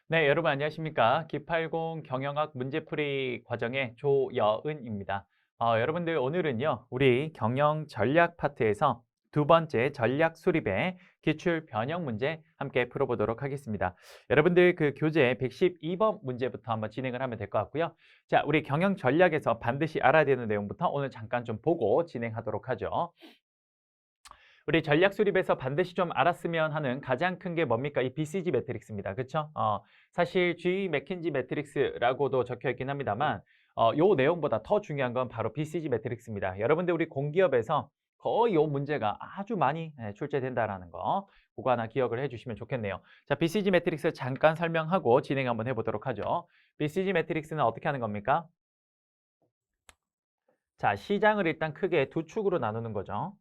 네, 여러분 안녕하십니까? 기팔공 경영학 문제풀이 과정의 조여은입니다. 여러분들 오늘은요, 우리 경영 전략 파트에서 두 번째 전략 수립의 기출 변형 문제 함께 풀어보도록 하겠습니다. 여러분들 그 교재 112번 문제부터 한번 진행을 하면 될 것 같고요. 자, 우리 경영 전략에서 반드시 알아야 되는 내용부터 오늘 잠깐 좀 보고 진행하도록 하죠. 우리 전략 수립에서 반드시 좀 알았으면 하는 가장 큰 게 뭡니까? 이 BCG 매트릭스입니다. 그렇죠? 사실 G 맥킨지 매트릭스라고도 적혀 있긴 합니다만 요 내용보다 더 중요한 건 바로 BCG 매트릭스입니다. 여러분들 우리 공기업에서 거의 요 문제가 아주 많이 출제된다라는 거 그거 하나 기억을 해주시면 좋겠네요. 자, BCG 매트릭스 잠깐 설명하고 진행 한번 해보도록 하죠. BCG 매트릭스는 어떻게 하는 겁니까? 자, 시장을 일단 크게 두 축으로 나누는 거죠.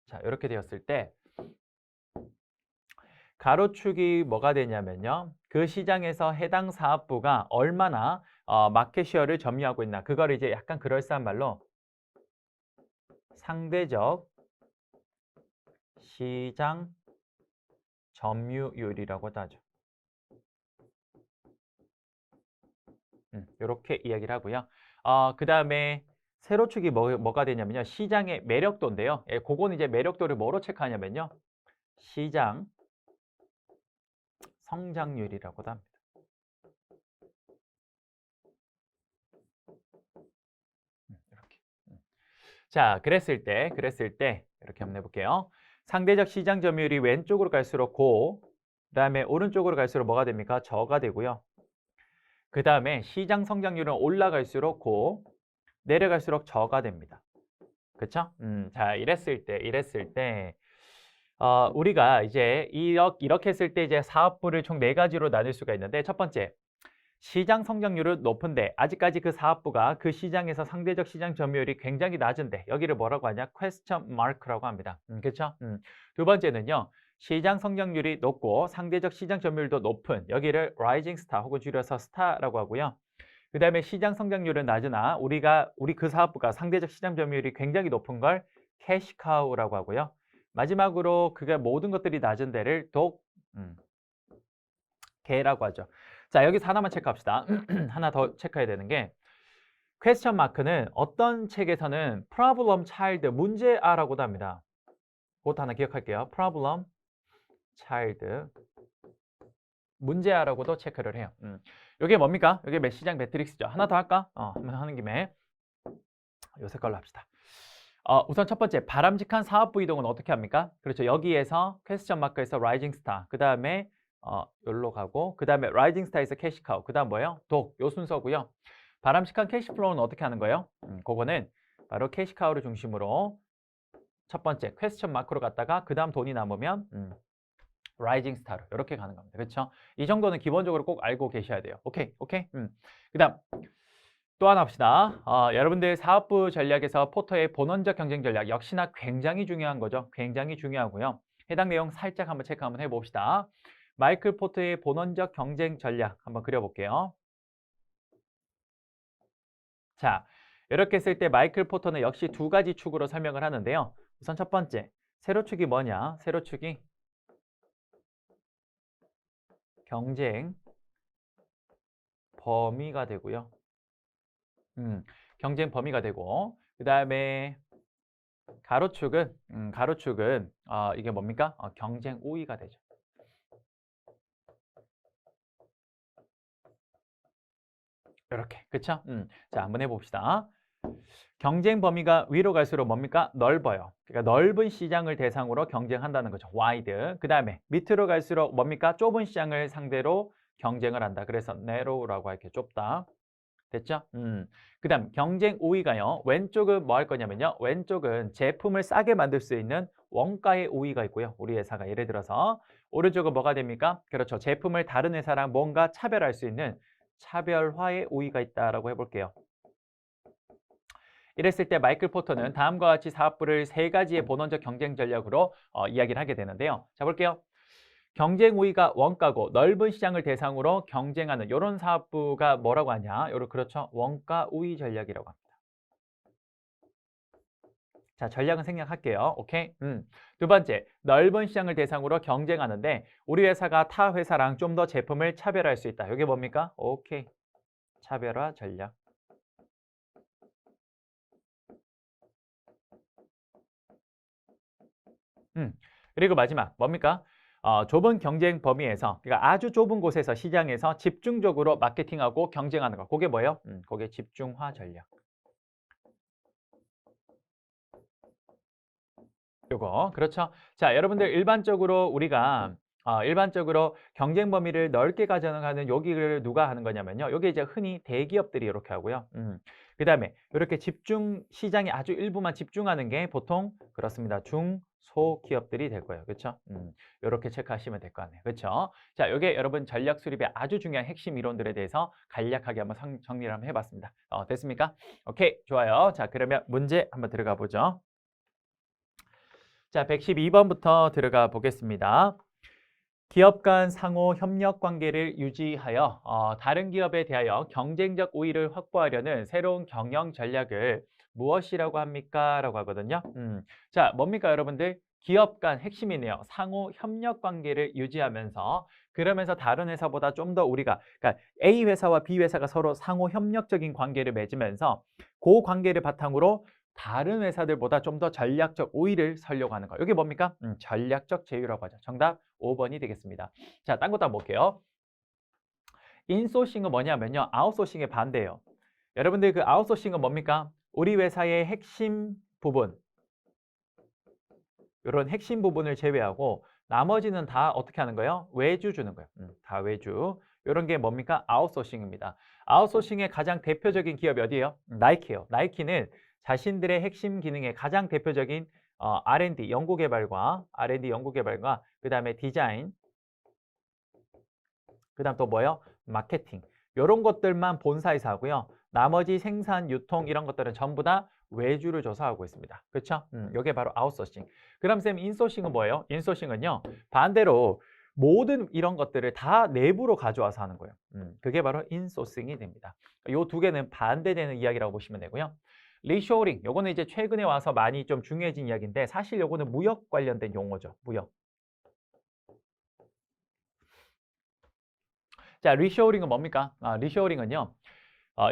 자, 이렇게 되었을 때 가로축이 뭐가 되냐면요. 그 시장에서 해당 사업부가 얼마나 마켓시어를 점유하고 있나. 그걸 이제 약간 그럴싸한 말로 상대적 시장 점유율이라고도 하죠. 이렇게 이야기를 하고요. 그 다음에 세로축이 뭐가 되냐면요. 시장의 매력도인데요. 예, 그거는 이제 매력도를 뭐로 체크하냐면요. 시장 성장률이라고도 합니다. 이렇게. 자, 그랬을 때 이렇게 한번 해볼게요. 상대적 시장 점유율이 왼쪽으로 갈수록 고, 그다음에 오른쪽으로 갈수록 뭐가 됩니까? 저가 되고요. 그다음에 시장 성장률은 올라갈수록 고, 내려갈수록 저가 됩니다. 그렇죠? 자, 이랬을 때 우리가 이제 이렇게 했을 때 이제 사업부를 총 네 가지로 나눌 수가 있는데 첫 번째, 시장 성장률은 높은데 아직까지 그 사업부가 그 시장에서 상대적 시장 점유율이 굉장히 낮은데 여기를 뭐라고 하냐? question mark라고 합니다. 그렇죠? 두 번째는요. 시장 성장률이 높고 상대적 시장 점유율도 높은 여기를 rising star 혹은 줄여서 star라고 하고요. 그 다음에 시장 성장률은 낮으나 우리 그 사업부가 상대적 시장 점유율이 굉장히 높은 걸 cash cow라고 하고요. 마지막으로 그게 모든 것들이 낮은 데를 개라고 하죠. 자, 여기서 하나만 체크합시다. 하나 더 체크해야 되는 게 퀘스천 마크는 어떤 책에서는 problem child, 문제아라고도 합니다. 그것도 하나 기억할게요. problem child, 문제아라고도 체크를 해요. 이게 뭡니까? 이게 시장 매트릭스죠. 하나 더 할까? 한번 하는 김에 요 색깔로 합시다. 우선 첫 번째, 바람직한 사업부 이동은 어떻게 합니까? 그렇죠. 여기에서 퀘스천 마크에서 라이징 스타, 그 다음에 여기로 가고, 그 다음에 라이징 스타에서 캐시카우, 그 다음 뭐예요? 요 순서고요. 바람직한 캐시플로우는 어떻게 하는 거예요? 그거는 바로 캐시카우를 중심으로 첫 번째 퀘스천 마크로 갔다가 그 다음 돈이 남으면 라이징 스타로 이렇게 가는 겁니다. 그렇죠? 이 정도는 기본적으로 꼭 알고 계셔야 돼요. 오케이, 오케이. 그 다음 또 하나 합시다. 여러분들 사업부 전략에서 포터의 본원적 경쟁 전략 역시나 굉장히 중요한 거죠. 굉장히 중요하고요. 해당 내용 살짝 한번 체크 한번 해봅시다. 마이클 포터의 본원적 경쟁 전략 한번 그려볼게요. 자, 이렇게 했을 때 마이클 포터는 역시 두 가지 축으로 설명을 하는데요. 우선 첫 번째, 세로축이 뭐냐? 세로축이 경쟁 범위가 되고요. 경쟁 범위가 되고, 그 다음에 가로축은 이게 뭡니까? 경쟁 우위가 되죠. 이렇게, 그쵸? 자, 한번 해봅시다. 경쟁 범위가 위로 갈수록 뭡니까? 넓어요. 그러니까 넓은 시장을 대상으로 경쟁한다는 거죠. wide. 그 다음에 밑으로 갈수록 뭡니까? 좁은 시장을 상대로 경쟁을 한다. 그래서 narrow라고 할게 좁다. 됐죠? 그 다음 경쟁 우위가요. 왼쪽은 뭐 할 거냐면요. 왼쪽은 제품을 싸게 만들 수 있는 원가의 우위가 있고요. 우리 회사가 예를 들어서 오른쪽은 뭐가 됩니까? 그렇죠. 제품을 다른 회사랑 뭔가 차별할 수 있는 차별화의 우위가 있다라고 해볼게요. 이랬을 때 마이클 포터는 다음과 같이 사업부를 세 가지의 본원적 경쟁 전략으로 이야기를 하게 되는데요. 자, 볼게요. 경쟁 우위가 원가고 넓은 시장을 대상으로 경쟁하는 이런 사업부가 뭐라고 하냐? 요런 그렇죠. 원가 우위 전략이라고 합니다. 자, 전략은 생략할게요. 오케이? 두 번째, 넓은 시장을 대상으로 경쟁하는데 우리 회사가 타 회사랑 좀 더 제품을 차별화할 수 있다. 이게 뭡니까? 오케이. 차별화 전략. 음. 그리고 마지막 뭡니까? 좁은 경쟁 범위에서 그러니까 아주 좁은 곳에서 시장에서 집중적으로 마케팅하고 경쟁하는 거. 그게 뭐예요? 그게 집중화 전략. 요거 그렇죠. 자, 여러분들 일반적으로 우리가 일반적으로 경쟁 범위를 넓게 가져가는 여기를 누가 하는 거냐면요. 요게 이제 흔히 대기업들이 이렇게 하고요. 그다음에 이렇게 집중 시장에 아주 일부만 집중하는 게 보통 그렇습니다. 중소기업들이 될 거예요. 그렇죠? 요렇게 체크하시면 될 거 같네요. 그렇죠? 자, 요게 여러분 전략 수립의 아주 중요한 핵심 이론들에 대해서 간략하게 한번 정리를 한번 해봤습니다. 됐습니까? 오케이, 좋아요. 자, 그러면 문제 한번 들어가 보죠. 자, 112번부터 들어가 보겠습니다. 기업 간 상호 협력 관계를 유지하여 다른 기업에 대하여 경쟁적 우위를 확보하려는 새로운 경영 전략을 무엇이라고 합니까? 라고 하거든요. 자, 뭡니까 여러분들? 기업 간 핵심이네요. 상호 협력 관계를 유지하면서 그러면서 다른 회사보다 좀 더 우리가 그러니까 A 회사와 B 회사가 서로 상호 협력적인 관계를 맺으면서 그 관계를 바탕으로 다른 회사들보다 좀 더 전략적 우위를 설려고 하는 거. 이게 뭡니까? 전략적 제휴라고 하죠. 정답 5번이 되겠습니다. 자, 딴 것도 한번 볼게요. 인소싱은 뭐냐면요. 아웃소싱의 반대예요. 여러분들 그 아웃소싱은 뭡니까? 우리 회사의 핵심 부분, 이런 핵심 부분을 제외하고 나머지는 다 어떻게 하는 거예요? 외주 주는 거예요. 다 외주. 이런 게 뭡니까? 아웃소싱입니다. 아웃소싱의 가장 대표적인 기업이 어디예요? 나이키예요. 나이키는 자신들의 핵심 기능의 가장 대표적인 R&D 연구개발과 그다음에 디자인, 그다음 또 뭐예요? 마케팅. 이런 것들만 본사에서 하고요. 나머지 생산, 유통 이런 것들은 전부 다 외주를 줘서 하고 있습니다. 그렇죠? 이게 바로 아웃소싱. 그럼 쌤 인소싱은 뭐예요? 인소싱은요. 반대로 모든 이런 것들을 다 내부로 가져와서 하는 거예요. 그게 바로 인소싱이 됩니다. 이 두 개는 반대되는 이야기라고 보시면 되고요. 리쇼링, 요거는 이제 최근에 와서 많이 좀 중요해진 이야기인데 사실 요거는 무역 관련된 용어죠. 무역. 자, 리쇼어링은 뭡니까? 리쇼어링은요.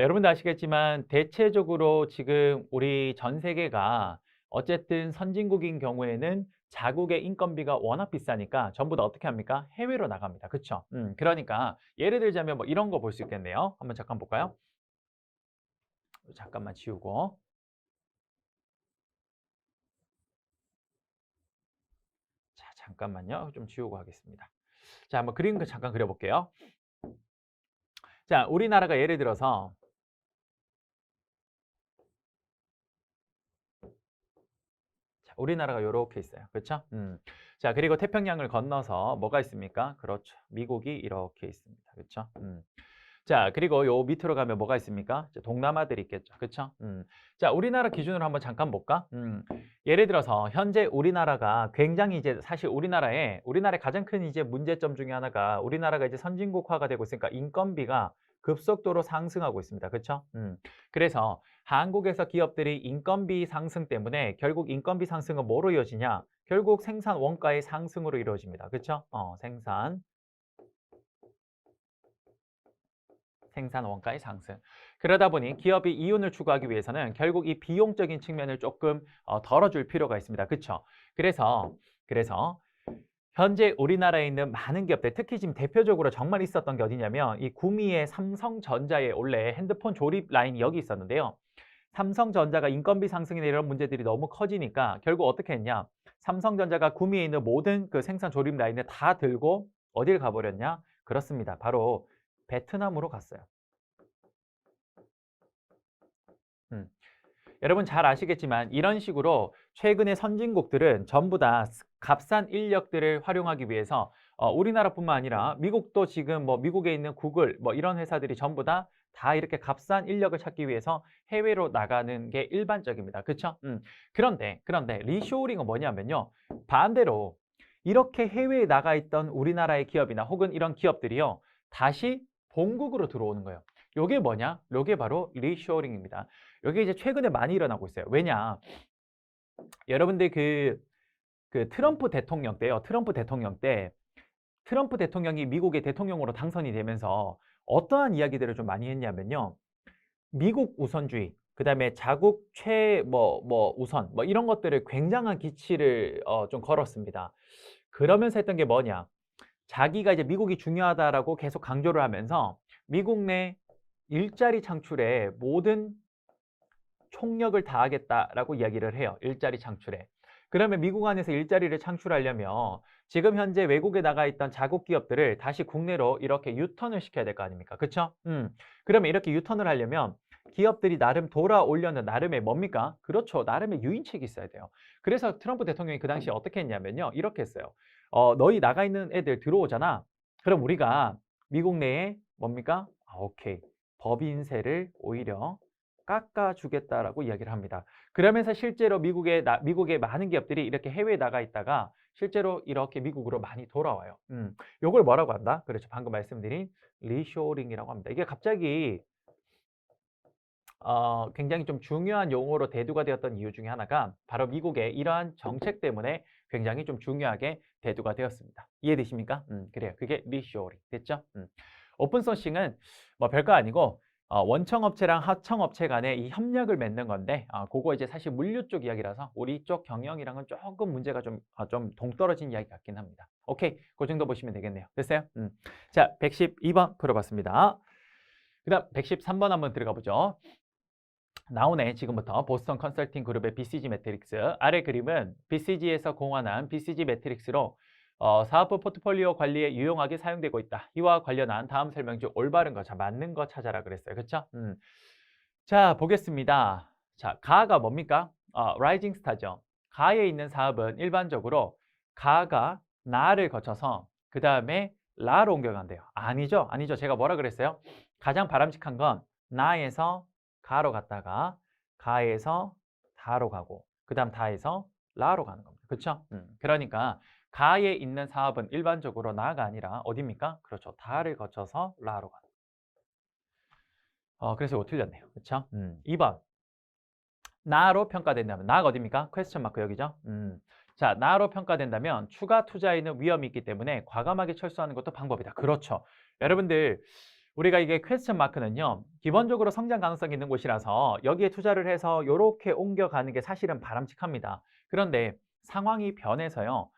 여러분도 아시겠지만 대체적으로 지금 우리 전 세계가 어쨌든 선진국인 경우에는 자국의 인건비가 워낙 비싸니까 전부 다 어떻게 합니까? 해외로 나갑니다. 그렇죠? 그러니까 예를 들자면 뭐 이런 거 볼 수 있겠네요. 한번 잠깐 볼까요? 잠깐만 지우고. 자, 잠깐만요. 좀 지우고 하겠습니다. 자, 한번 그림 잠깐 그려볼게요. 자, 우리나라가 예를 들어서 자, 우리나라가 요렇게 있어요. 그렇죠? 자, 그리고 태평양을 건너서 뭐가 있습니까? 그렇죠. 미국이 이렇게 있습니다. 그렇죠? 자, 그리고 요 밑으로 가면 뭐가 있습니까? 이제 동남아들이 있겠죠. 그렇죠? 자, 우리나라 기준으로 한번 잠깐 볼까? 예를 들어서 현재 우리나라가 굉장히 이제 사실 우리나라의 가장 큰 이제 문제점 중에 하나가 우리나라가 이제 선진국화가 되고 있으니까 인건비가 급속도로 상승하고 있습니다. 그렇죠? 그래서 한국에서 기업들이 인건비 상승 때문에 결국 인건비 상승은 뭐로 이어지냐? 결국 생산 원가의 상승으로 이루어집니다. 그렇죠? 생산 원가의 상승. 그러다 보니 기업이 이윤을 추구하기 위해서는 결국 이 비용적인 측면을 조금 덜어줄 필요가 있습니다. 그렇죠? 그래서 현재 우리나라에 있는 많은 기업들, 특히 지금 대표적으로 정말 있었던 게 어디냐면 이 구미의 삼성전자의 원래 핸드폰 조립 라인이 여기 있었는데요. 삼성전자가 인건비 상승이나 이런 문제들이 너무 커지니까 결국 어떻게 했냐? 삼성전자가 구미에 있는 모든 그 생산 조립 라인을 다 들고 어딜 가버렸냐? 그렇습니다. 바로 베트남으로 갔어요. 음. 여러분 잘 아시겠지만 이런 식으로 최근의 선진국들은 전부 다 값싼 인력들을 활용하기 위해서 우리나라뿐만 아니라 미국도 지금 뭐 미국에 있는 구글 뭐 이런 회사들이 전부 다 이렇게 값싼 인력을 찾기 위해서 해외로 나가는 게 일반적입니다. 그렇죠? 그런데 리쇼어링은 뭐냐면요. 반대로 이렇게 해외에 나가 있던 우리나라의 기업이나 혹은 이런 기업들이요. 다시 본국으로 들어오는 거예요. 요게 뭐냐? 요게 바로 리쇼어링입니다. 여기 이제 최근에 많이 일어나고 있어요. 왜냐? 여러분들 그 트럼프 대통령 때요. 트럼프 대통령 때 트럼프 대통령이 미국의 대통령으로 당선이 되면서 어떠한 이야기들을 좀 많이 했냐면요. 미국 우선주의, 그다음에 자국 우선 이런 것들을 굉장한 기치를 좀 걸었습니다. 그러면서 했던 게 뭐냐? 자기가 이제 미국이 중요하다라고 계속 강조를 하면서 미국 내 일자리 창출에 모든 총력을 다하겠다라고 이야기를 해요. 일자리 창출에. 그러면 미국 안에서 일자리를 창출하려면 지금 현재 외국에 나가 있던 자국 기업들을 다시 국내로 이렇게 유턴을 시켜야 될 거 아닙니까? 그쵸? 그러면 이렇게 유턴을 하려면 기업들이 나름 돌아오려는 나름의 뭡니까? 그렇죠. 나름의 유인책이 있어야 돼요. 그래서 트럼프 대통령이 그 당시에 어떻게 했냐면요. 이렇게 했어요. 너희 나가 있는 애들 들어오잖아. 그럼 우리가 미국 내에 뭡니까? 오케이. 법인세를 오히려 깎아주겠다라고 이야기를 합니다. 그러면서 실제로 미국의 많은 기업들이 이렇게 해외에 나가 있다가 실제로 이렇게 미국으로 많이 돌아와요. 요걸 뭐라고 한다? 그렇죠. 방금 말씀드린 리쇼링이라고 합니다. 이게 갑자기 굉장히 좀 중요한 용어로 대두가 되었던 이유 중에 하나가 바로 미국의 이러한 정책 때문에 굉장히 좀 중요하게 대두가 되었습니다. 이해되십니까? 그래요. 그게 리쇼링 됐죠? 오픈소싱은 뭐 별거 아니고 원청업체랑 하청업체 간에 이 협력을 맺는 건데 그거 이제 사실 물류 쪽 이야기라서 우리 쪽 경영이랑은 조금 문제가 좀 동떨어진 이야기 같긴 합니다. 오케이, 그 정도 보시면 되겠네요. 됐어요? 자, 112번 풀어봤습니다. 그 다음 113번 한번 들어가 보죠. 나오네. 지금부터 보스턴 컨설팅 그룹의 BCG 매트릭스. 아래 그림은 BCG에서 공환한 BCG 매트릭스로 사업부 포트폴리오 관리에 유용하게 사용되고 있다. 이와 관련한 다음 설명 중 올바른 거, 자, 맞는 거 찾아라 그랬어요. 그렇죠? 자, 보겠습니다. 자, 가가 뭡니까? 라이징 스타죠. 가에 있는 사업은 일반적으로 가가 나를 거쳐서 그 다음에 라로 옮겨간대요. 아니죠? 아니죠. 제가 뭐라 그랬어요? 가장 바람직한 건 나에서 가로 갔다가 가에서 다로 가고 그 다음 다에서 라로 가는 겁니다. 그렇죠? 그러니까 가에 있는 사업은 일반적으로 나가 아니라 어디입니까? 그렇죠. 다를 거쳐서 라로 가는 그래서 이거 틀렸네요. 그렇죠? 2번. 나로 평가된다면 나가 어디입니까? 퀘스천 마크 여기죠? 자, 나로 평가된다면 추가 투자에는 위험이 있기 때문에 과감하게 철수하는 것도 방법이다. 그렇죠. 여러분들 우리가 이게 퀘스천 마크는요. 기본적으로 성장 가능성이 있는 곳이라서 여기에 투자를 해서 이렇게 옮겨가는 게 사실은 바람직합니다. 그런데 상황이 변해서요.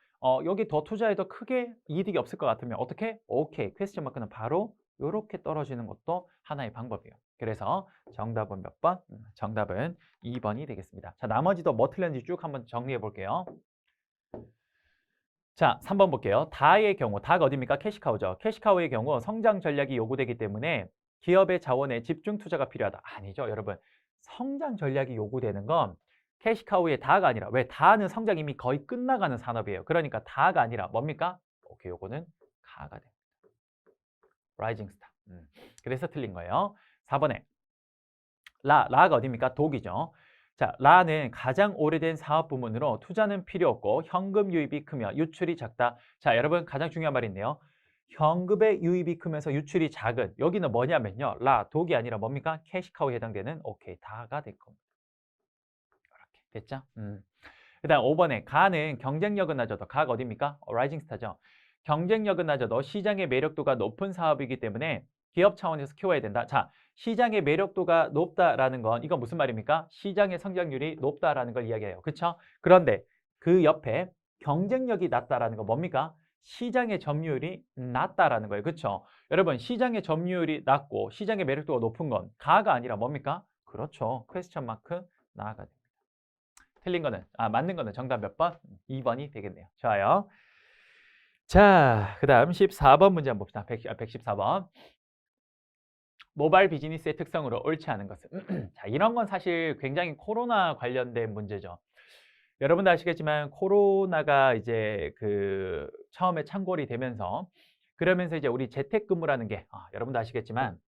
여기 더 투자해도 크게 이득이 없을 것 같으면 어떻게? 오케이. 퀘스천 마크는 바로 이렇게 떨어지는 것도 하나의 방법이에요. 그래서 정답은 몇 번? 정답은 2번이 되겠습니다. 자, 나머지도 뭐 틀렸는지 쭉 한번 정리해 볼게요. 자, 3번 볼게요. 다의 경우, 다가 어디입니까? 캐시카우죠. 캐시카우의 경우 성장 전략이 요구되기 때문에 기업의 자원에 집중 투자가 필요하다. 아니죠, 여러분. 성장 전략이 요구되는 건 캐시카우의 다가 아니라 왜 다는 성장 이미 거의 끝나가는 산업이에요. 그러니까 다가 아니라 뭡니까? 오케이, 요거는 가가 됩니다. 라이징 스타. 그래서 틀린 거예요. 4번에 라가 어디입니까? 독이죠. 자, 라는 가장 오래된 사업 부문으로 투자는 필요 없고 현금 유입이 크며 유출이 작다. 자, 여러분 가장 중요한 말인데요. 현금의 유입이 크면서 유출이 작은 여기는 뭐냐면요. 독이 아니라 뭡니까? 캐시카우에 해당되는 오케이 다가 될 겁니다. 이렇게 됐죠? 그다음 5번에 가는 경쟁력은 낮아도 가가 어디입니까? 라이징 스타죠. 경쟁력은 낮아도 시장의 매력도가 높은 사업이기 때문에 기업 차원에서 키워야 된다. 자, 시장의 매력도가 높다라는 건 이건 무슨 말입니까? 시장의 성장률이 높다라는 걸 이야기해요. 그렇죠? 그런데 그 옆에 경쟁력이 낮다라는 건 뭡니까? 시장의 점유율이 낮다라는 거예요. 그렇죠? 여러분, 시장의 점유율이 낮고 시장의 매력도가 높은 건 가가 아니라 뭡니까? 그렇죠. 퀘스천 마크 나가 됩니다. 틀린 거는 맞는 거는 정답 몇 번? 2번이 되겠네요. 좋아요. 자, 그 다음 14번 문제 한번 봅시다. 114번. 모바일 비즈니스의 특성으로 옳지 않은 것은 자, 이런 건 사실 굉장히 코로나 관련된 문제죠. 여러분도 아시겠지만 코로나가 이제 그 처음에 창궐이 되면서 그러면서 이제 우리 재택근무라는 게 여러분도 아시겠지만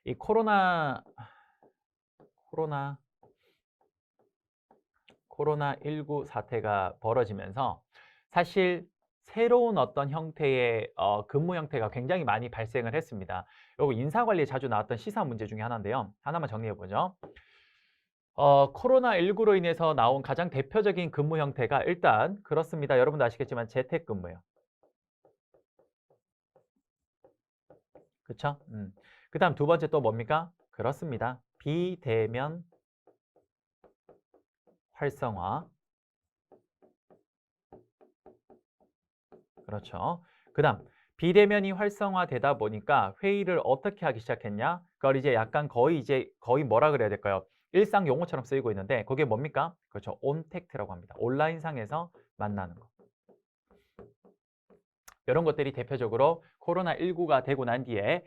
이 코로나19 사태가 벌어지면서 사실 새로운 어떤 형태의 근무 형태가 굉장히 많이 발생을 했습니다. 요거 인사관리에 자주 나왔던 시사 문제 중에 하나인데요. 하나만 정리해 보죠. 코로나19로 인해서 나온 가장 대표적인 근무 형태가 일단 그렇습니다. 여러분도 아시겠지만 재택근무예요. 그쵸? 그다음 두 번째 또 뭡니까? 그렇습니다. 비대면 활성화. 그렇죠. 그다음 비대면이 활성화되다 보니까 회의를 어떻게 하기 시작했냐? 그걸 이제 거의 뭐라 그래야 될까요? 일상 용어처럼 쓰이고 있는데 그게 뭡니까? 그렇죠. 온택트라고 합니다. 온라인상에서 만나는 거. 이런 것들이 대표적으로 코로나19가 되고 난 뒤에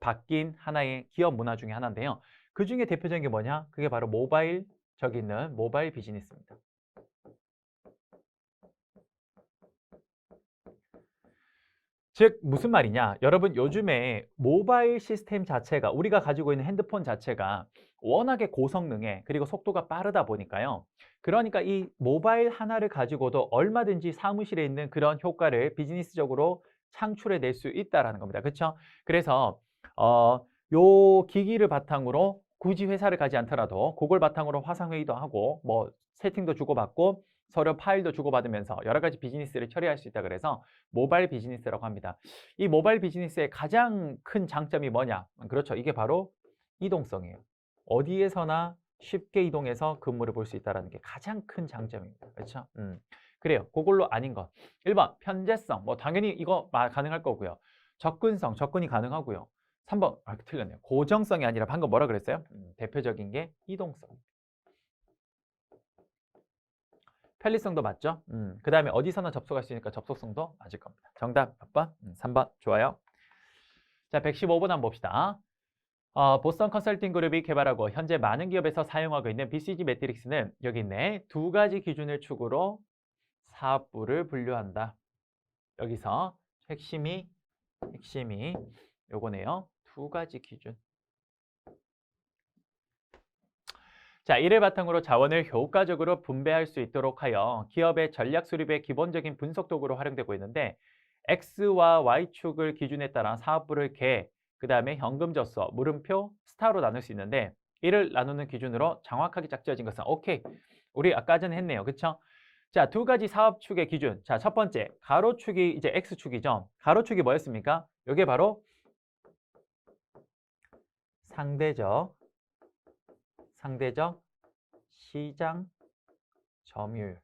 바뀐 하나의 기업 문화 중에 하나인데요. 그중에 대표적인 게 뭐냐? 그게 바로 저기 있는 모바일 비즈니스입니다. 즉 무슨 말이냐? 여러분 요즘에 모바일 시스템 자체가 우리가 가지고 있는 핸드폰 자체가 워낙에 고성능에 그리고 속도가 빠르다 보니까요. 그러니까 이 모바일 하나를 가지고도 얼마든지 사무실에 있는 그런 효과를 비즈니스적으로 창출해 낼 수 있다라는 겁니다. 그렇죠? 그래서 요 기기를 바탕으로 굳이 회사를 가지 않더라도 그걸 바탕으로 화상회의도 하고 뭐 채팅도 주고받고 서로 파일도 주고받으면서 여러 가지 비즈니스를 처리할 수 있다 그래서 모바일 비즈니스라고 합니다. 이 모바일 비즈니스의 가장 큰 장점이 뭐냐? 그렇죠. 이게 바로 이동성이에요. 어디에서나 쉽게 이동해서 근무를 볼 수 있다는 게 가장 큰 장점입니다. 그렇죠? 그래요. 그걸로 아닌 것. 1번 편제성. 뭐 당연히 이거 가능할 거고요. 접근성, 접근이 가능하고요. 3번 틀렸네요. 고정성이 아니라 방금 뭐라 그랬어요? 대표적인 게 이동성. 편리성도 맞죠? 그 다음에 어디서나 접속할 수 있으니까 접속성도 맞을 겁니다. 정답 몇 번? 3번. 좋아요. 자, 115번 한번 봅시다. 보스턴 컨설팅 그룹이 개발하고 현재 많은 기업에서 사용하고 있는 BCG 매트릭스는 여기 있네. 두 가지 기준을 축으로 사업부를 분류한다. 여기서 핵심이 요거네요. 두 가지 기준. 자, 이를 바탕으로 자원을 효과적으로 분배할 수 있도록 하여 기업의 전략 수립의 기본적인 분석 도구로 활용되고 있는데 X와 Y축을 기준에 따라 사업부를 그 다음에 현금 젖서, 물음표, 스타로 나눌 수 있는데 이를 나누는 기준으로 정확하게 짝지어진 것은 오케이. 우리 아까 전에 했네요. 그쵸? 자, 두 가지 사업축의 기준. 자, 첫 번째, 가로축이 이제 X축이죠. 가로축이 뭐였습니까? 이게 바로 상대적 시장 점유율.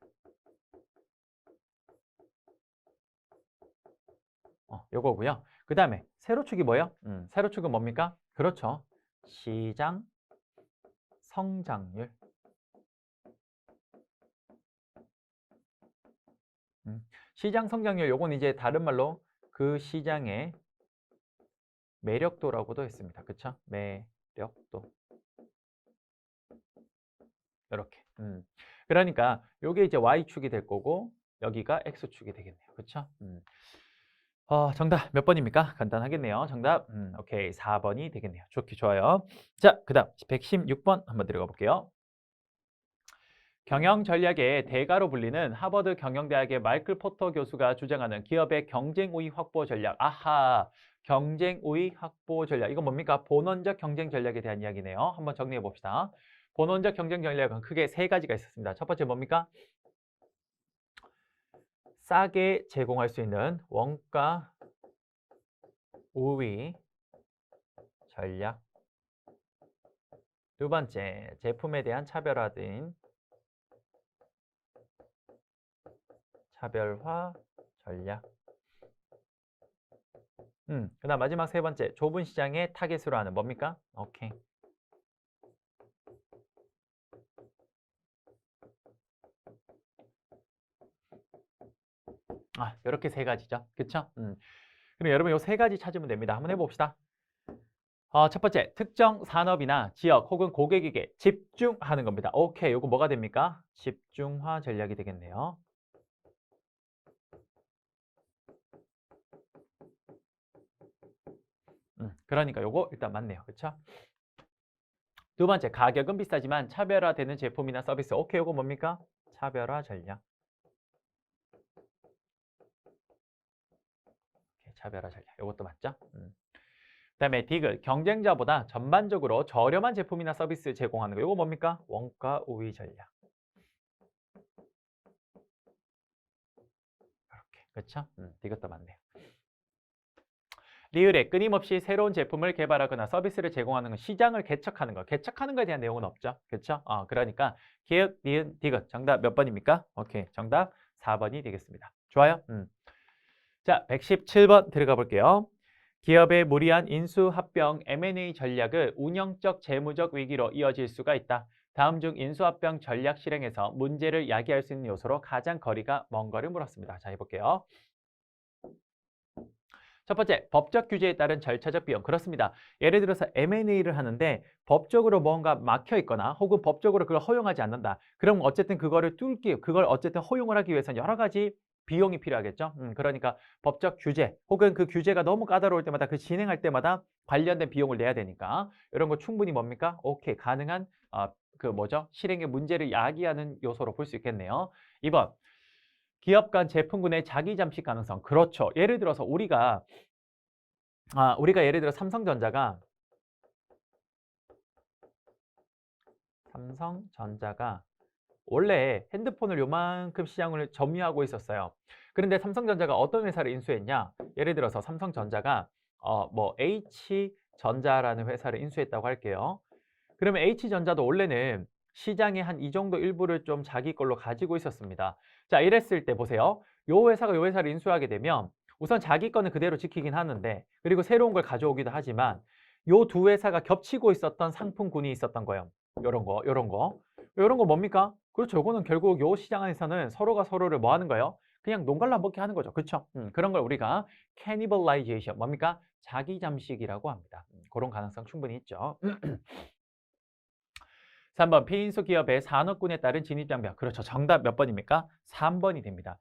요거고요. 그 다음에 세로축이 뭐예요? 세로축은 뭡니까? 그렇죠. 시장 성장률. 시장 성장률 요건 이제 다른 말로 그 시장의 매력도라고도 했습니다. 그쵸? 매력도. 이렇게. 그러니까 요게 이제 Y축이 될 거고 여기가 X축이 되겠네요. 그쵸? 정답 몇 번입니까? 간단하겠네요. 정답, 오케이. 4번이 되겠네요. 좋아요. 자, 그 다음 116번 한번 들어가 볼게요. 경영 전략의 대가로 불리는 하버드 경영대학의 마이클 포터 교수가 주장하는 기업의 경쟁 우위 확보 전략. 아하, 경쟁 우위 확보 전략. 이건 뭡니까? 본원적 경쟁 전략에 대한 이야기네요. 한번 정리해 봅시다. 본원적 경쟁 전략은 크게 세 가지가 있었습니다. 첫 번째 뭡니까? 싸게 제공할 수 있는 원가 우위 전략. 두 번째, 제품에 대한 차별화 전략. 그다음 마지막 세 번째, 좁은 시장에 타겟으로 하는 뭡니까? 오케이. 이렇게 세 가지죠. 그쵸? 그럼 여러분 요 세 가지 찾으면 됩니다. 한번 해봅시다. 첫 번째, 특정 산업이나 지역 혹은 고객에게 집중하는 겁니다. 오케이, 요거 뭐가 됩니까? 집중화 전략이 되겠네요. 그러니까 요거 일단 맞네요. 그쵸? 두 번째, 가격은 비싸지만 차별화되는 제품이나 서비스. 오케이, 요거 뭡니까? 차별화 전략. 오케이, 차별화 전략. 요것도 맞죠? 그다음에 디귿, 경쟁자보다 전반적으로 저렴한 제품이나 서비스 제공하는 거. 이거 뭡니까? 원가 우위 전략. 이렇게. 그렇죠? 디귿도 맞네요. 리을에 끊임없이 새로운 제품을 개발하거나 서비스를 제공하는 건 시장을 개척하는 거. 개척하는 거에 대한 내용은 없죠. 그렇죠? 그러니까 기역, 니은, 디귿. 정답 몇 번입니까? 오케이. 정답 4번이 되겠습니다. 좋아요? 자, 117번 들어가 볼게요. 기업의 무리한 인수, 합병, M&A 전략은 운영적, 재무적 위기로 이어질 수가 있다. 다음 중 인수, 합병 전략 실행에서 문제를 야기할 수 있는 요소로 가장 거리가 먼 거를 물었습니다. 자, 해볼게요. 첫 번째, 법적 규제에 따른 절차적 비용. 그렇습니다. 예를 들어서 M&A를 하는데 법적으로 뭔가 막혀 있거나 혹은 법적으로 그걸 허용하지 않는다. 그럼 어쨌든 그걸 어쨌든 허용을 하기 위해서는 여러 가지 비용이 필요하겠죠. 그러니까 법적 규제 혹은 그 규제가 너무 까다로울 때마다 그 진행할 때마다 관련된 비용을 내야 되니까 이런 거 충분히 뭡니까? 오케이, 가능한 실행의 문제를 야기하는 요소로 볼 수 있겠네요. 2번, 기업 간 제품군의 자기 잠식 가능성. 그렇죠. 예를 들어서 우리가 예를 들어 삼성전자가 원래 핸드폰을 요만큼 시장을 점유하고 있었어요. 그런데 삼성전자가 어떤 회사를 인수했냐? 예를 들어서 삼성전자가 H전자라는 회사를 인수했다고 할게요. 그러면 H전자도 원래는 시장에 한 이 정도 일부를 좀 자기 걸로 가지고 있었습니다. 자, 이랬을 때 보세요. 요 회사가 요 회사를 인수하게 되면 우선 자기 거는 그대로 지키긴 하는데, 그리고 새로운 걸 가져오기도 하지만 요 두 회사가 겹치고 있었던 상품군이 있었던 거예요. 요런 거 뭡니까? 그렇죠. 요거는 결국 요 시장 안에서는 서로가 서로를 뭐 하는 거예요? 그냥 농갈라 먹게 하는 거죠. 그렇죠? 그런 걸 우리가 cannibalization, 뭡니까? 자기 잠식이라고 합니다. 그런 가능성 충분히 있죠. 3번, 피인수 기업의 산업군에 따른 진입장벽. 그렇죠. 정답 몇 번입니까? 3번이 됩니다.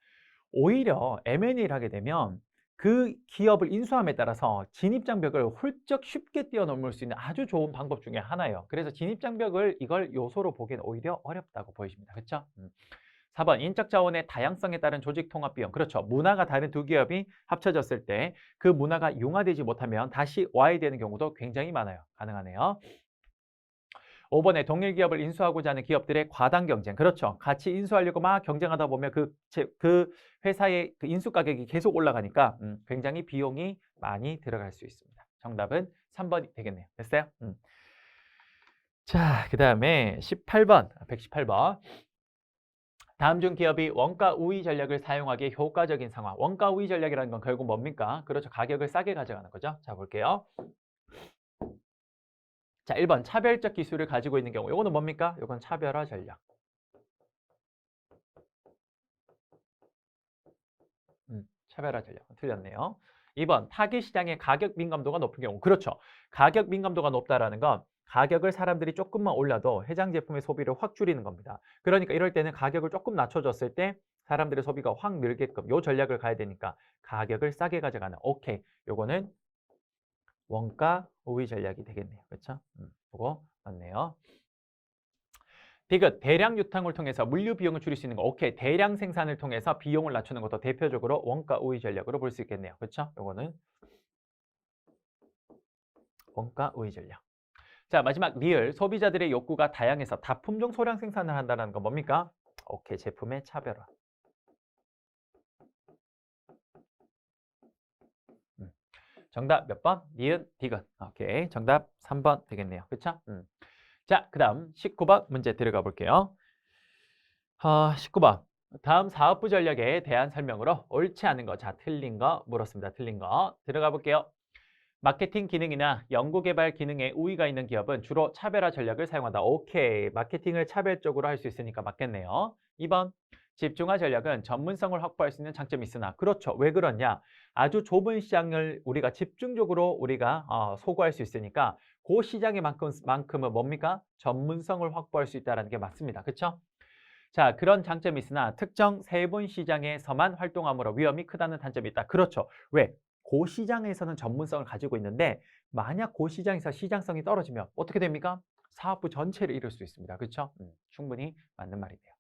오히려 M&A를 하게 되면 그 기업을 인수함에 따라서 진입장벽을 훌쩍 쉽게 뛰어넘을 수 있는 아주 좋은 방법 중에 하나예요. 그래서 진입장벽을 이걸 요소로 보기엔 오히려 어렵다고 보여집니다. 그렇죠? 4번, 인적 자원의 다양성에 따른 조직 통합 비용. 그렇죠. 문화가 다른 두 기업이 합쳐졌을 때 그 문화가 융화되지 못하면 다시 와야 되는 경우도 굉장히 많아요. 가능하네요. 5번에 동일 기업을 인수하고자 하는 기업들의 과당 경쟁. 그렇죠. 같이 인수하려고 막 경쟁하다 보면 그 회사의 그 인수 가격이 계속 올라가니까 굉장히 비용이 많이 들어갈 수 있습니다. 정답은 3번이 되겠네요. 됐어요? 자, 그 다음에 18번, 118번. 다음 중 기업이 원가 우위 전략을 사용하기에 효과적인 상황. 원가 우위 전략이라는 건 결국 뭡니까? 그렇죠. 가격을 싸게 가져가는 거죠. 자, 볼게요. 자, 1번 차별적 기술을 가지고 있는 경우. 이거는 뭡니까? 이건 차별화 전략. 차별화 전략. 틀렸네요. 2번 타깃 시장의 가격 민감도가 높은 경우. 그렇죠. 가격 민감도가 높다라는 건 가격을 사람들이 조금만 올려도 해당 제품의 소비를 확 줄이는 겁니다. 그러니까 이럴 때는 가격을 조금 낮춰줬을 때 사람들의 소비가 확 늘게끔 요 전략을 가야 되니까 가격을 싸게 가져가는. 오케이. 요거는 원가 우위 전략이 되겠네요. 그렇죠? 그거 맞네요. 디귿, 대량 유통을 통해서 물류 비용을 줄일 수 있는 거. 오케이. 대량 생산을 통해서 비용을 낮추는 것도 대표적으로 원가 우위 전략으로 볼 수 있겠네요. 그렇죠? 요거는 원가 우위 전략. 자, 마지막 리을, 소비자들의 욕구가 다양해서 다품종 소량 생산을 한다는 건 뭡니까? 오케이. 제품의 차별화. 정답 몇 번? 니은, 디귿. 오케이. 정답 3번 되겠네요. 그렇죠? 자, 그 다음 19번 문제 들어가 볼게요. 19번. 다음 사업부 전략에 대한 설명으로 옳지 않은 거, 자, 틀린 거 물었습니다. 틀린 거 들어가 볼게요. 마케팅 기능이나 연구개발 기능에 우위가 있는 기업은 주로 차별화 전략을 사용한다. 오케이. 마케팅을 차별적으로 할 수 있으니까 맞겠네요. 2번. 집중화 전략은 전문성을 확보할 수 있는 장점이 있으나. 그렇죠. 왜 그러냐? 아주 좁은 시장을 우리가 집중적으로 우리가 소구할 수 있으니까 그 시장의 만큼은 뭡니까? 전문성을 확보할 수 있다는 게 맞습니다. 그렇죠? 자, 그런 장점이 있으나 특정 세분 시장에서만 활동함으로 위험이 크다는 단점이 있다. 그렇죠. 왜? 그 시장에서는 전문성을 가지고 있는데 만약 그 시장에서 시장성이 떨어지면 어떻게 됩니까? 사업부 전체를 잃을 수 있습니다. 그렇죠? 충분히 맞는 말이네요.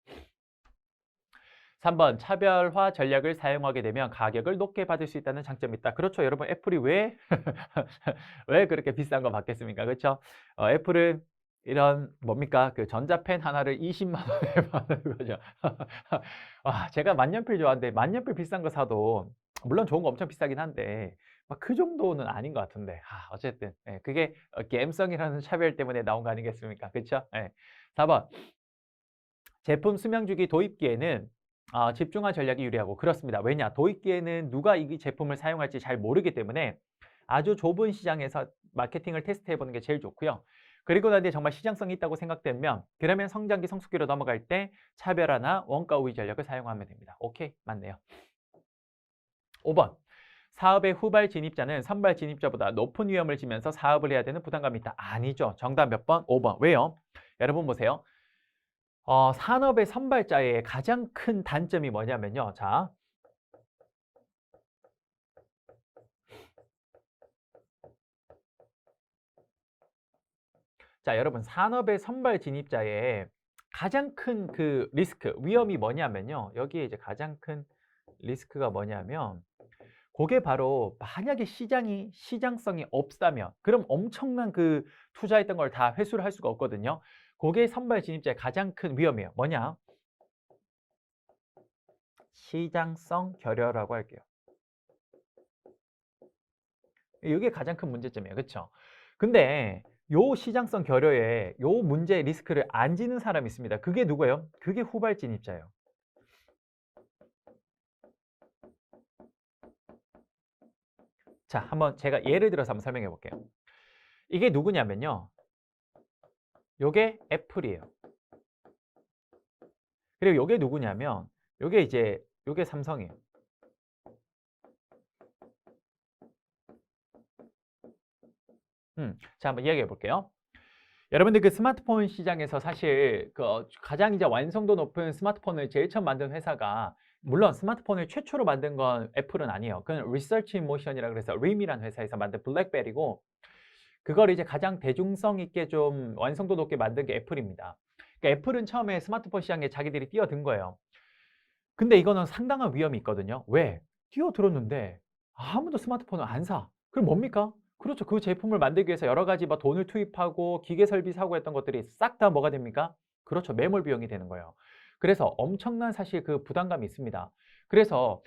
3번 차별화 전략을 사용하게 되면 가격을 높게 받을 수 있다는 장점이 있다. 그렇죠. 여러분 애플이 왜 왜 그렇게 비싼 거 받겠습니까? 그렇죠? 애플은 이런 뭡니까? 그 전자펜 하나를 20만 원에 파는 거죠. 와, 제가 만년필 좋아하는데 만년필 비싼 거 사도 물론 좋은 거 엄청 비싸긴 한데 막 그 정도는 아닌 것 같은데. 어쨌든 예, 그게 갬성이라는 차별 때문에 나온 거 아니겠습니까? 그렇죠? 예. 4번 제품 수명주기 도입기에는 집중화 전략이 유리하고 그렇습니다. 왜냐? 도입기에는 누가 이 제품을 사용할지 잘 모르기 때문에 아주 좁은 시장에서 마케팅을 테스트해보는 게 제일 좋고요. 그리고 나서 정말 시장성이 있다고 생각되면 그러면 성장기 성숙기로 넘어갈 때 차별화나 원가 우위 전략을 사용하면 됩니다. 오케이, 맞네요. 5번 사업의 후발 진입자는 선발 진입자보다 높은 위험을 지면서 사업을 해야 되는 부담감이 있다. 아니죠. 정답 몇 번? 5번. 왜요? 여러분 보세요. 산업의 선발자의 가장 큰 단점이 뭐냐면요. 자, 여러분 산업의 선발 진입자의 가장 큰 그 리스크, 위험이 뭐냐면요. 여기에 이제 가장 큰 리스크가 뭐냐면 그게 바로 만약에 시장성이 없다면 그럼 엄청난 그 투자했던 걸 다 회수를 할 수가 없거든요. 그게 선발 진입자의 가장 큰 위험이에요. 뭐냐? 시장성 결여라고 할게요. 이게 가장 큰 문제점이에요. 그렇죠? 근데 요 시장성 결여에 요 문제 리스크를 안 지는 사람이 있습니다. 그게 누구예요? 그게 후발 진입자예요. 자, 한번 제가 예를 들어서 한번 설명해 볼게요. 이게 누구냐면요. 요게 애플이에요. 그리고 요게 누구냐면 요게 이제 요게 삼성이에요. 자, 한번 이야기해 볼게요. 여러분들 그 스마트폰 시장에서 사실 그 가장 이제 완성도 높은 스마트폰을 제일 처음 만든 회사가 물론 스마트폰을 최초로 만든 건 애플은 아니에요. 그건 리서치 모션이라 그래서 림이라는 회사에서 만든 블랙베리고 그걸 이제 가장 대중성 있게 좀 완성도 높게 만든 게 애플입니다. 그러니까 애플은 처음에 스마트폰 시장에 자기들이 뛰어든 거예요. 근데 이거는 상당한 위험이 있거든요. 왜? 뛰어들었는데 아무도 스마트폰을 안 사. 그럼 뭡니까? 그렇죠. 그 제품을 만들기 위해서 여러 가지 막 돈을 투입하고 기계 설비 사고 했던 것들이 싹 다 뭐가 됩니까? 그렇죠. 매몰 비용이 되는 거예요. 그래서 엄청난 사실 그 부담감이 있습니다. 그래서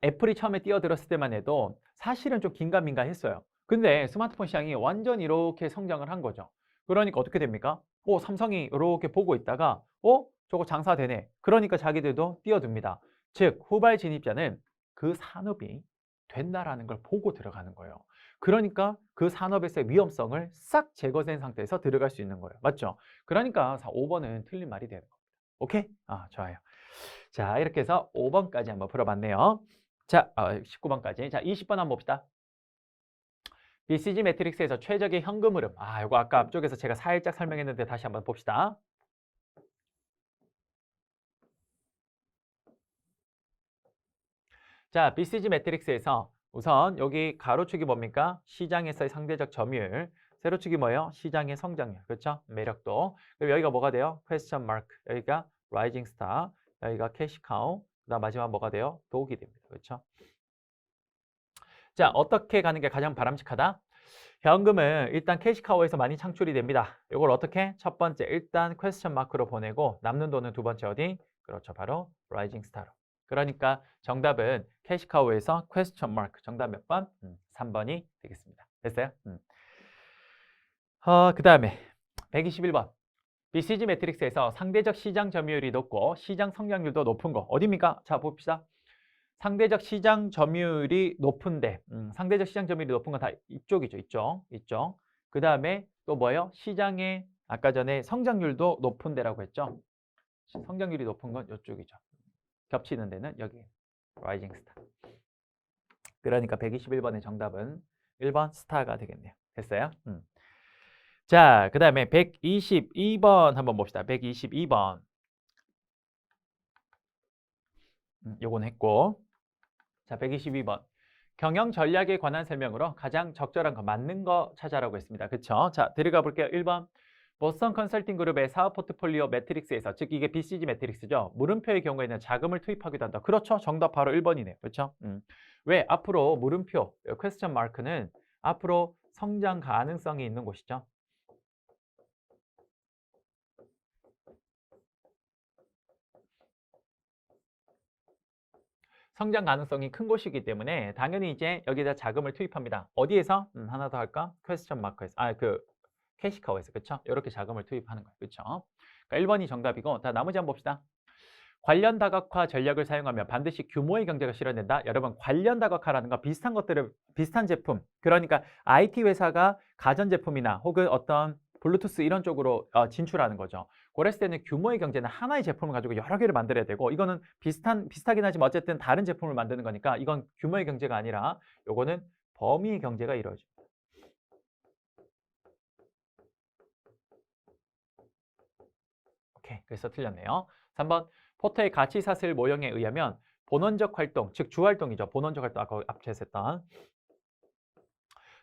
애플이 처음에 뛰어들었을 때만 해도 사실은 좀 긴가민가 했어요. 근데 스마트폰 시장이 완전 이렇게 성장을 한 거죠. 그러니까 어떻게 됩니까? 삼성이 이렇게 보고 있다가 저거 장사되네. 그러니까 자기들도 뛰어듭니다. 즉 후발 진입자는 그 산업이 된다라는 걸 보고 들어가는 거예요. 그러니까 그 산업에서의 위험성을 싹 제거된 상태에서 들어갈 수 있는 거예요. 맞죠? 그러니까 5번은 틀린 말이 되는 겁니다. 오케이? 좋아요. 자, 이렇게 해서 5번까지 한번 풀어봤네요. 자, 19번까지. 자, 20번 한번 봅시다. BCG 매트릭스에서 최적의 현금 흐름. 이거 아까 앞쪽에서 제가 살짝 설명했는데 다시 한번 봅시다. 자, BCG 매트릭스에서 우선 여기 가로축이 뭡니까? 시장에서의 상대적 점유율. 세로축이 뭐예요? 시장의 성장률. 그렇죠? 매력도. 그리고 여기가 뭐가 돼요? question mark. 여기가 rising star. 여기가 cash cow. 그다음 마지막 뭐가 돼요? 독이 됩니다. 그렇죠? 자, 어떻게 가는 게 가장 바람직하다? 현금은 일단 캐시카우에서 많이 창출이 됩니다. 이걸 어떻게? 첫 번째 일단 퀘스천 마크로 보내고 남는 돈은 두 번째 어디? 그렇죠. 바로 라이징 스타로. 그러니까 정답은 캐시카우에서 퀘스천 마크. 정답 몇 번? 3번이 되겠습니다. 됐어요? 그 다음에 121번. BCG 매트릭스에서 상대적 시장 점유율이 높고 시장 성장률도 높은 거 어디입니까? 자, 봅시다. 상대적 시장 점유율이 높은데 상대적 시장 점유율이 높은 건 다 이쪽이죠. 이쪽. 그 다음에 또 뭐예요? 시장의 아까 전에 성장률도 높은 데라고 했죠. 성장률이 높은 건 이쪽이죠. 겹치는 데는 여기 라이징 스타. 그러니까 121번의 정답은 1번 스타가 되겠네요. 됐어요? 자, 그 다음에 122번 한번 봅시다. 122번. 요건 했고. 자, 122번. 경영 전략에 관한 설명으로 가장 적절한 거, 맞는 거 찾아라고 했습니다. 그쵸? 자, 들어가 볼게요. 1번. 보스턴 컨설팅 그룹의 사업 포트폴리오 매트릭스에서, 즉 이게 BCG 매트릭스죠. 물음표의 경우에는 자금을 투입하기도 한다. 그렇죠. 정답 바로 1번이네요. 그렇죠? 왜? 앞으로 물음표, 퀘스천 마크는 앞으로 성장 가능성이 있는 곳이죠. 성장 가능성이 큰 곳이기 때문에 당연히 이제 여기다 자금을 투입합니다. 어디에서? 하나 더 할까? 퀘스천 마크에서. 캐시카우에서. 그렇죠? 이렇게 자금을 투입하는 거예요. 그렇죠? 그러니까 1번이 정답이고, 다 나머지 한번 봅시다. 관련 다각화 전략을 사용하면 반드시 규모의 경제가 실현된다. 여러분, 관련 다각화라는 건 비슷한 것들을, 비슷한 제품, 그러니까 IT 회사가 가전제품이나 혹은 어떤 블루투스 이런 쪽으로 진출하는 거죠. 그랬을 때는 규모의 경제는 하나의 제품을 가지고 여러 개를 만들어야 되고, 이거는 비슷하긴 하지만 어쨌든 다른 제품을 만드는 거니까 이건 규모의 경제가 아니라 요거는 범위의 경제가 이루어집니다. 오케이, 그래서 틀렸네요. 3번, 포터의 가치사슬 모형에 의하면 본원적 활동, 즉 주활동이죠. 본원적 활동, 아까 앞에서 했던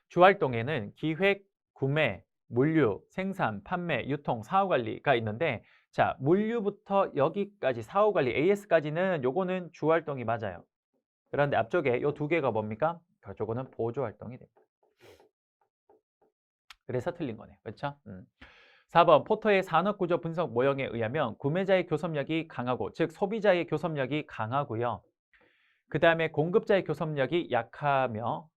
주활동에는 기획, 구매, 물류, 생산, 판매, 유통, 사후관리가 있는데, 자, 물류부터 여기까지 사후관리, AS까지는 요거는 주활동이 맞아요. 그런데 앞쪽에 요 두 개가 뭡니까? 저거는 보조활동이 됩니다. 그래서 틀린 거네요. 그렇죠? 4번, 포터의 산업구조 분석 모형에 의하면 구매자의 교섭력이 강하고, 즉 소비자의 교섭력이 강하고요. 그 다음에 공급자의 교섭력이 약하며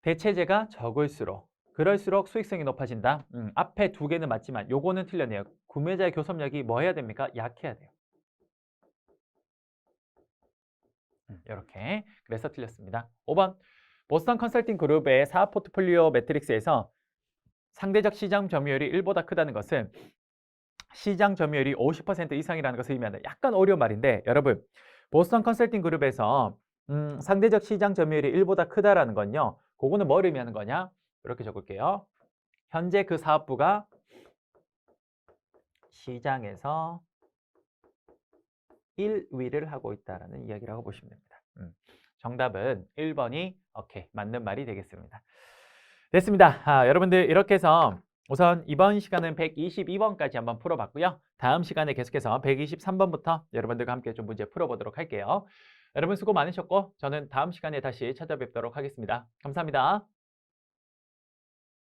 대체재가 적을수록, 그럴수록 수익성이 높아진다. 앞에 두 개는 맞지만 요거는 틀렸네요. 구매자의 교섭력이 뭐 해야 됩니까? 약해야 돼요. 이렇게. 그래서 틀렸습니다. 5번, 보스턴 컨설팅 그룹의 사업 포트폴리오 매트릭스에서 상대적 시장 점유율이 1보다 크다는 것은 시장 점유율이 50% 이상이라는 것을 의미한다. 약간 어려운 말인데, 여러분, 보스턴 컨설팅 그룹에서 상대적 시장 점유율이 1보다 크다라는 건요, 그거는 뭘 의미하는 거냐? 이렇게 적을게요. 현재 그 사업부가 시장에서 1위를 하고 있다는 이야기라고 보시면 됩니다. 정답은 1번이 오케이, 맞는 말이 되겠습니다. 됐습니다. 여러분들 이렇게 해서 우선 이번 시간은 122번까지 한번 풀어봤고요. 다음 시간에 계속해서 123번부터 여러분들과 함께 좀 문제 풀어보도록 할게요. 여러분 수고 많으셨고 저는 다음 시간에 다시 찾아뵙도록 하겠습니다. 감사합니다.